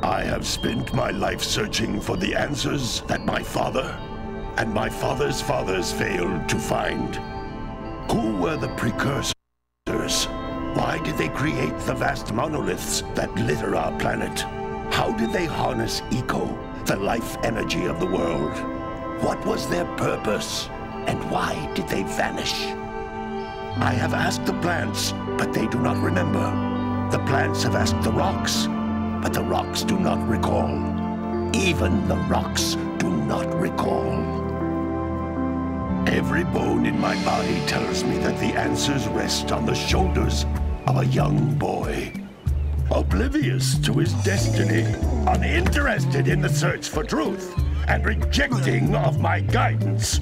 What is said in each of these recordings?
I have spent my life searching for the answers that my father and my father's fathers failed to find. Who were the precursors? Why did they create the vast monoliths that litter our planet? How did they harness eco, the life energy of the world? What was their purpose? And why did they vanish? I have asked the plants, but they do not remember. The plants have asked the rocks, but the rocks do not recall. Even the rocks do not recall. Every bone in my body tells me that the answers rest on the shoulders of a young boy. Oblivious to his destiny, uninterested in the search for truth, and rejecting of my guidance.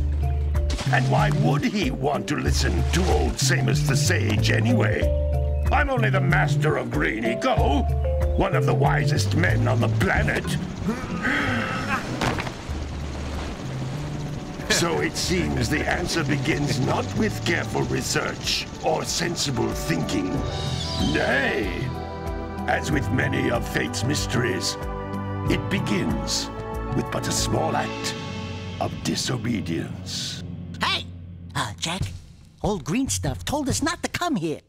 And why would he want to listen to old Samus the Sage anyway? I'm only the master of green eco, one of the wisest men on the planet. So it seems the answer begins not with careful research or sensible thinking. Nay, as with many of fate's mysteries, it begins with but a small act of disobedience. Hey! Jak, old green stuff told us not to come here.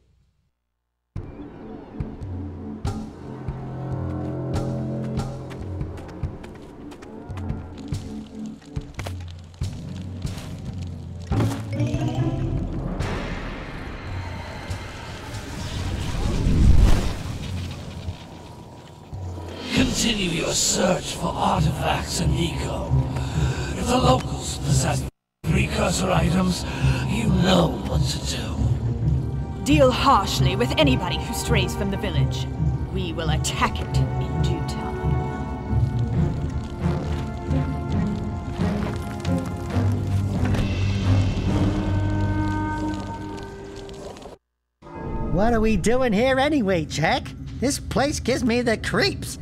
Continue your search for artifacts and eco. If the locals possess precursor items, you know what to do. Deal harshly with anybody who strays from the village. We will attack it in due time. What are we doing here anyway, Jak? This place gives me the creeps.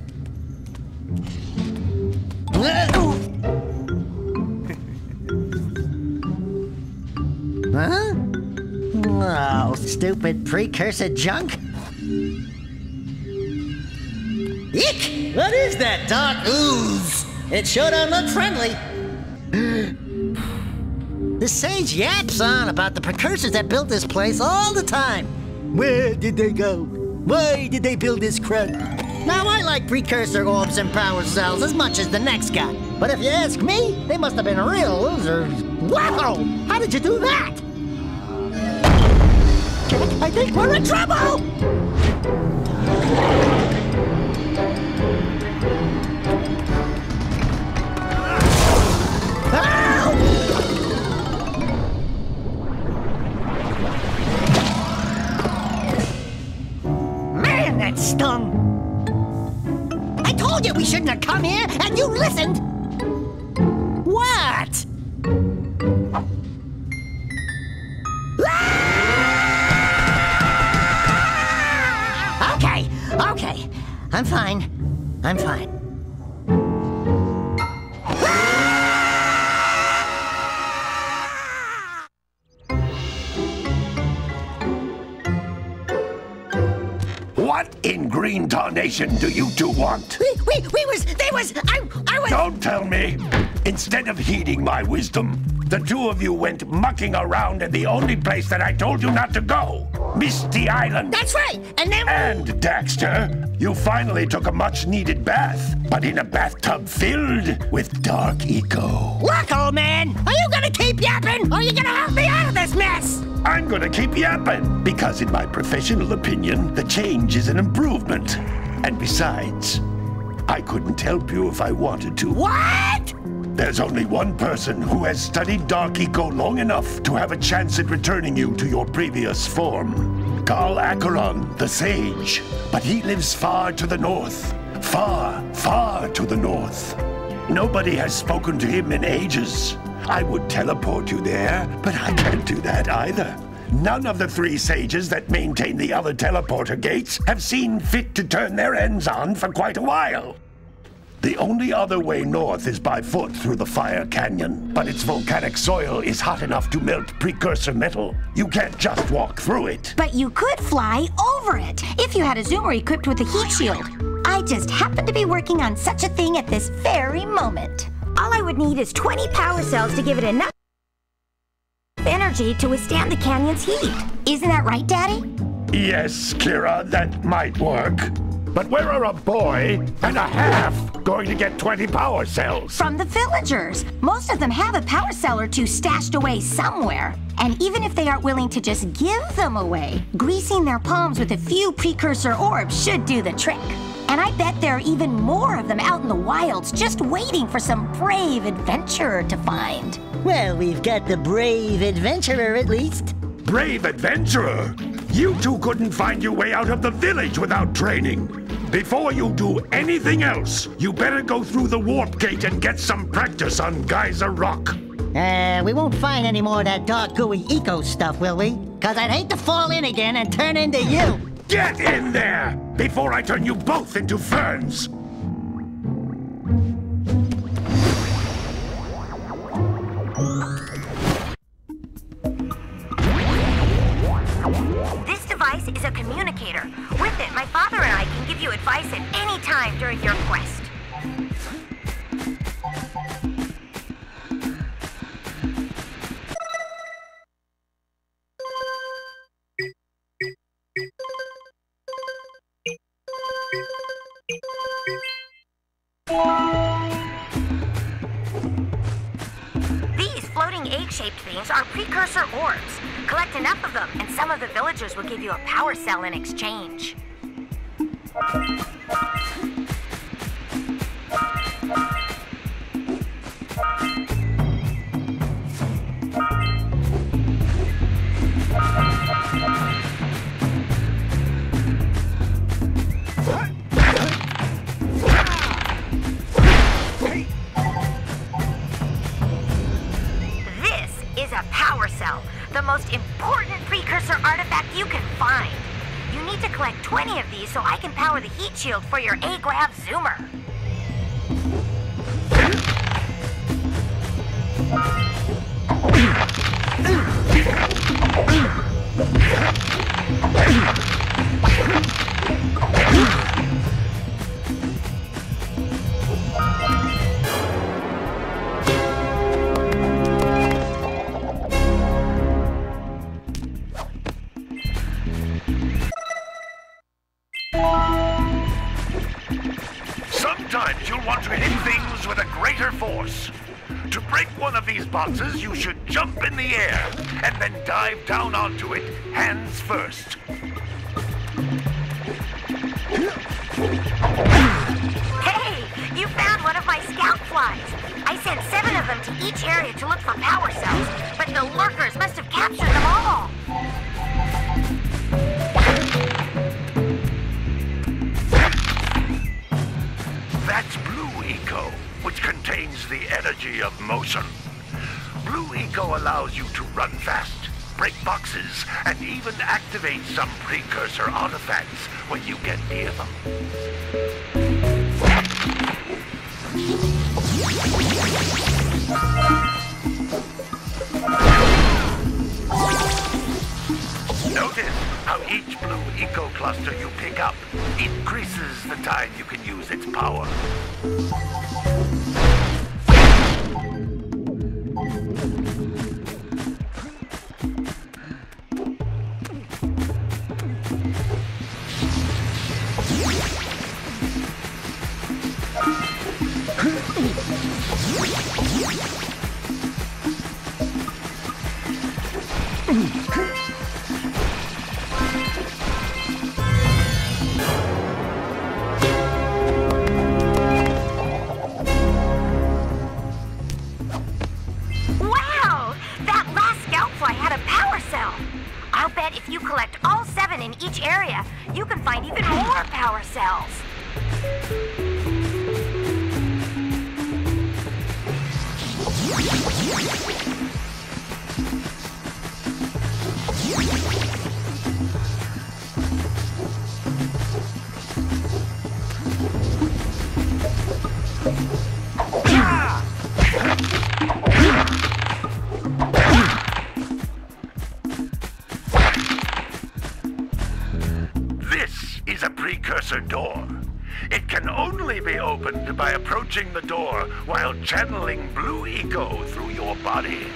Huh? Oh, stupid precursor junk. Eek! What is that dark ooze? It sure don't look friendly. The sage yaps on about the precursors that built this place all the time. Where did they go? Why did they build this crap? Now, I like precursor orbs and power cells as much as the next guy. But if you ask me, they must have been real losers. Wow! How did you do that? Jak, I think we're in trouble! Man, that stung! I told you we shouldn't have come here, and you listened! What? Okay. I'm fine. What in green tarnation do you two want? I was... Don't tell me! Instead of heeding my wisdom, the two of you went mucking around in the only place that I told you not to go, Misty Island. That's right, and then... And, Daxter, you finally took a much-needed bath, but in a bathtub filled with dark eco. Look, old man, are you gonna keep yapping, or are you gonna help me out of this mess? I'm gonna keep yapping, because in my professional opinion, the change is an improvement. And besides, I couldn't help you if I wanted to. What? There's only one person who has studied dark eco long enough to have a chance at returning you to your previous form. Carl Acheron, the Sage. But he lives far to the north. Far to the north. Nobody has spoken to him in ages. I would teleport you there, but I can't do that either. None of the three sages that maintain the other teleporter gates have seen fit to turn their ends on for quite a while. The only other way north is by foot through the Fire Canyon, but its volcanic soil is hot enough to melt precursor metal. You can't just walk through it. But you could fly over it if you had a zoomer equipped with a heat shield. I just happen to be working on such a thing at this very moment. All I would need is 20 power cells to give it enough energy to withstand the canyon's heat. Isn't that right, Daddy? Yes, Kira, that might work. But where are a boy and a half going to get 20 power cells? From the villagers. Most of them have a power cell or two stashed away somewhere. And even if they aren't willing to just give them away, greasing their palms with a few precursor orbs should do the trick. And I bet there are even more of them out in the wilds just waiting for some brave adventurer to find. Well, we've got the brave adventurer at least. Brave adventurer? You two couldn't find your way out of the village without training. Before you do anything else, you better go through the warp gate and get some practice on Geyser Rock. We won't find any more of that dark gooey eco stuff, will we? 'Cause I'd hate to fall in again and turn into you. Get in there before I turn you both into ferns. This device is a communicator. With it, my father and I can give you advice at any time during your quest. These floating egg-shaped things are precursor orbs. Collect enough of them, and some of the villagers will give you a power cell in exchange. The most important precursor artifact you can find. You need to collect 20 of these so I can power the heat shield for your A-Grav zoomer. Sometimes you'll want to hit things with a greater force. To break one of these boxes, you should jump in the air and then dive down onto it, hands first. Hey, you found one of my scout flies. I sent 7 of them to each area to look for power cells, but the lurkers must have captured them all. That's Blue Eco, which contains the energy of motion. Blue Eco allows you to run fast, break boxes, and even activate some precursor artifacts when you get near them. Notice how each Blue Eco cluster you pick up increases the time you can use its power. If you collect all 7 in each area, you can find even more power cells. a precursor door. It can only be opened by approaching the door while channeling blue eco through your body.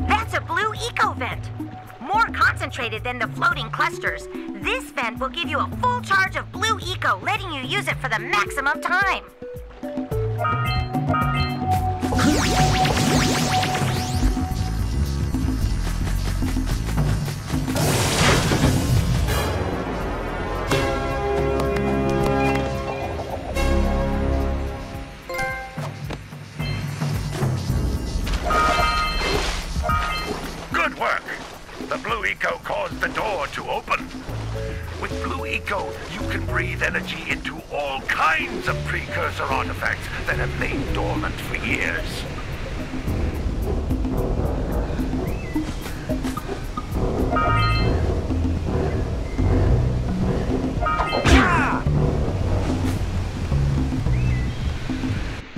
That's a blue eco vent. More concentrated than the floating clusters. This vent will give you a full charge of blue eco, letting you use it for the maximum time. Good work! The blue eco caused the door to open. With blue eco, you can breathe energy into all kinds of precursor artifacts that have lain dormant for years.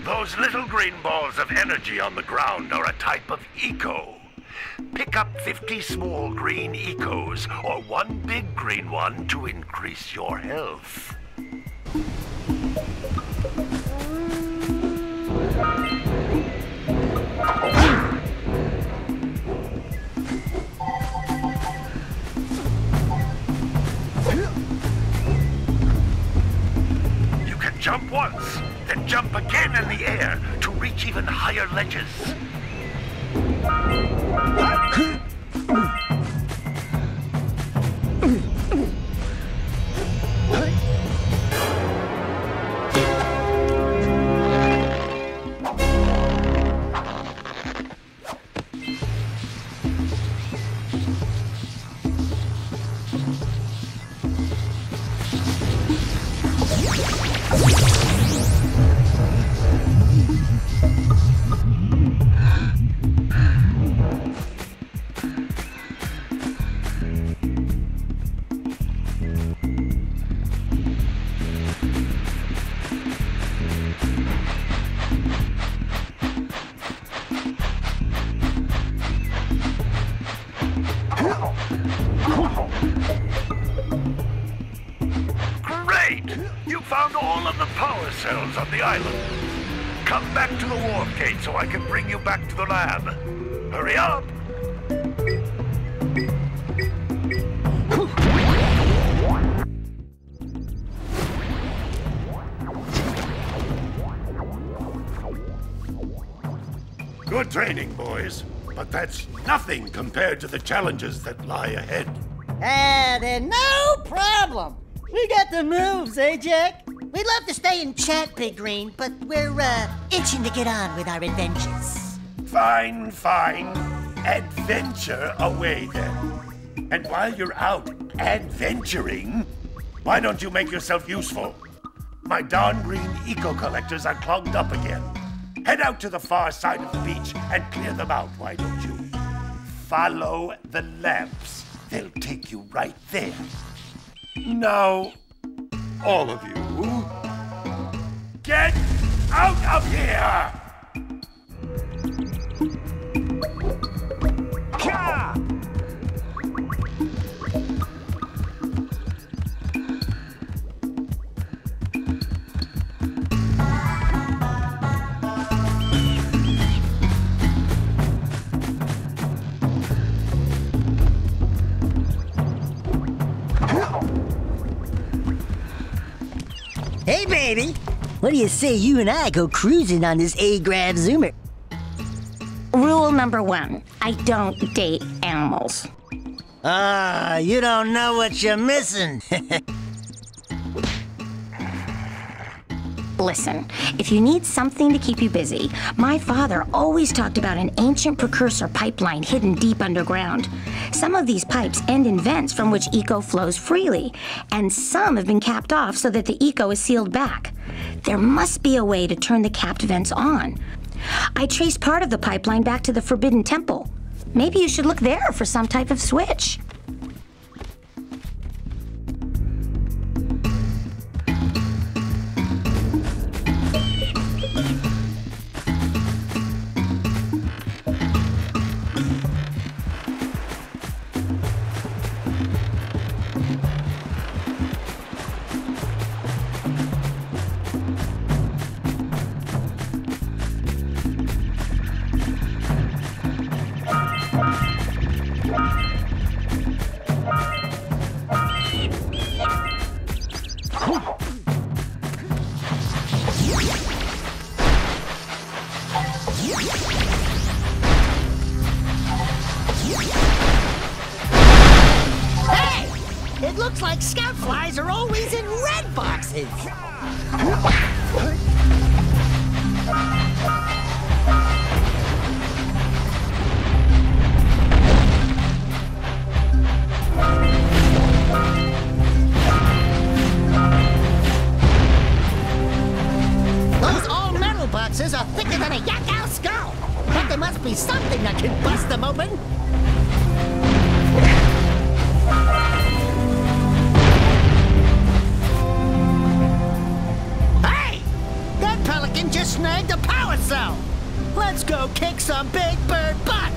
Those little green balls of energy on the ground are a type of eco. Pick up 50 small green ecos or one big green one to increase your health. You can jump once, then jump again in the air to reach even higher ledges. Great! You found all of the power cells on the island. Come back to the warp gate so I can bring you back to the lab. Hurry up! Good training, boys. But that's nothing compared to the challenges that lie ahead. Then no problem. We got the moves, eh, Jack? We'd love to stay and chat, Big Green, but we're, itching to get on with our adventures. Fine, fine. Adventure away, then. And while you're out adventuring, why don't you make yourself useful? My darn green eco-collectors are clogged up again. Head out to the far side of the beach and clear them out, why don't you? Follow the lamps. They'll take you right there. Now, all of you, get out of here! Hey, baby. What do you say you and I go cruising on this A-Grav Zoomer? Rule number 1, I don't date animals. You don't know what you're missing. Listen, if you need something to keep you busy, my father always talked about an ancient precursor pipeline hidden deep underground. Some of these pipes end in vents from which eco flows freely, and some have been capped off so that the eco is sealed back. There must be a way to turn the capped vents on. I traced part of the pipeline back to the Forbidden Temple. Maybe you should look there for some type of switch. Hey! It looks like scout flies are always in red boxes. Those all-metal boxes are thicker than a yak-owl skull. But there must be something that can bust them open. Hey! That pelican just snagged a power cell. Let's go kick some big bird butt.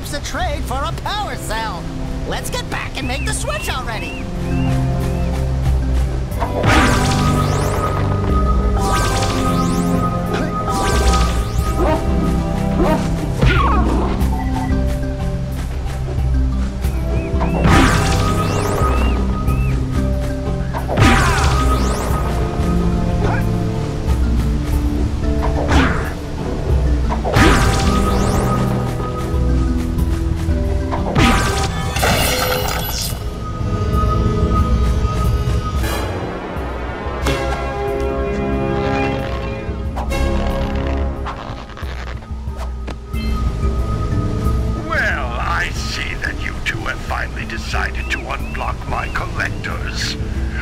To trade for a power cell. Let's get back and make the switch already. Decided to unblock my collectors.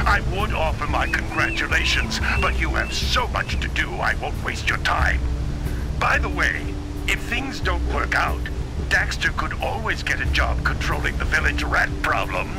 I would offer my congratulations, but you have so much to do I won't waste your time. By the way, if things don't work out, Daxter could always get a job controlling the village rat problem.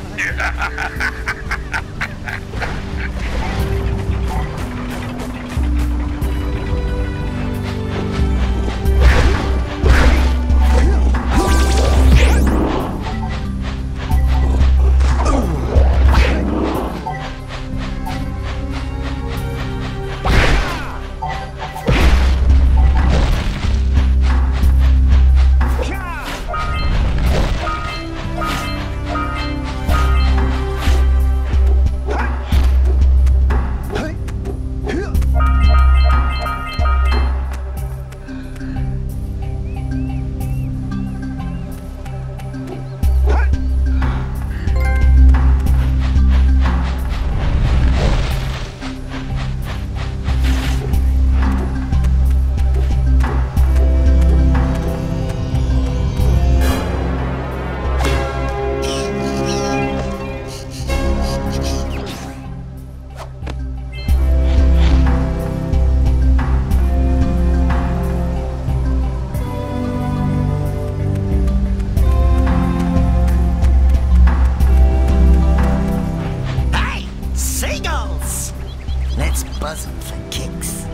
buzzing for kicks.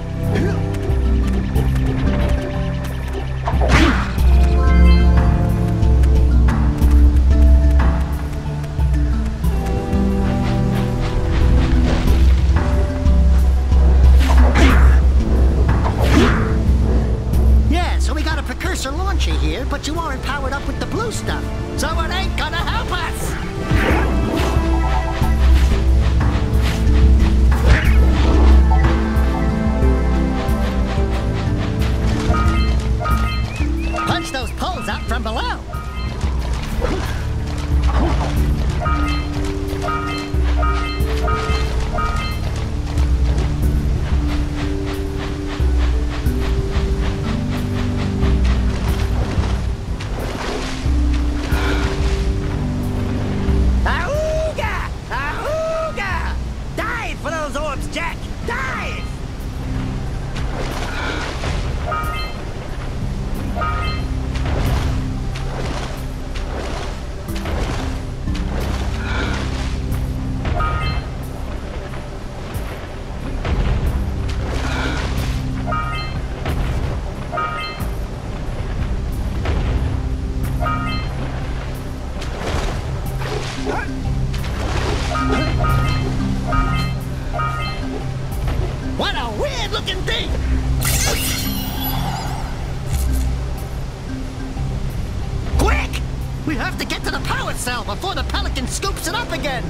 Yeah, so we got a precursor launcher here, but you aren't powered up with the blue stuff. So it ain't gonna help us! Punch those poles out from below. Ahooga! Ahooga! Dive for those orbs, Jak! Dive! What a weird-looking thing! Quick! We have to get to the power cell before the Pelican scoops it up again!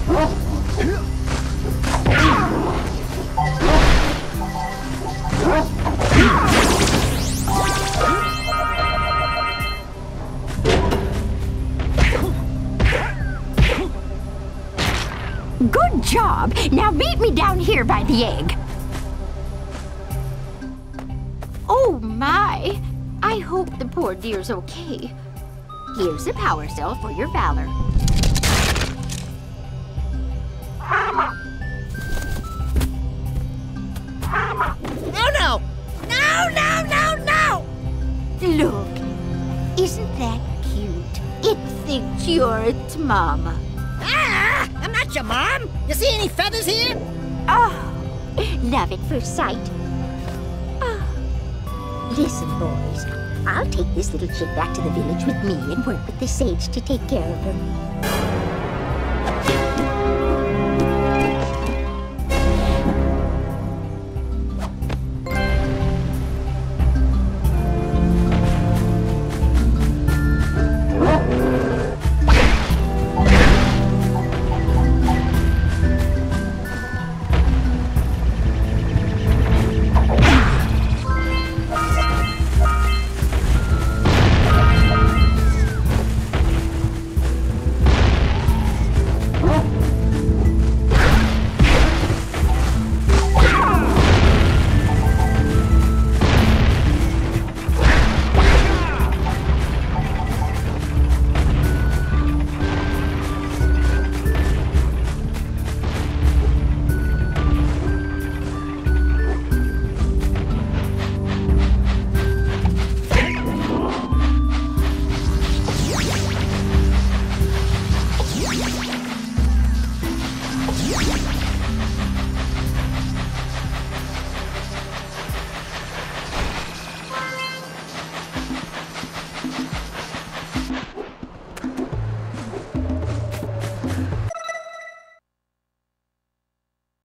Good job! Now meet me down here by the egg. Oh my! I hope the poor dear's okay. Here's a power cell for your valor. Oh no! No, no, no, no! Look, isn't that cute? It thinks you're its mama. Ah! I'm not your mom! You see any feathers here? Oh, love at first sight. Oh. Listen, boys, I'll take this little chick back to the village with me and work with the sage to take care of her.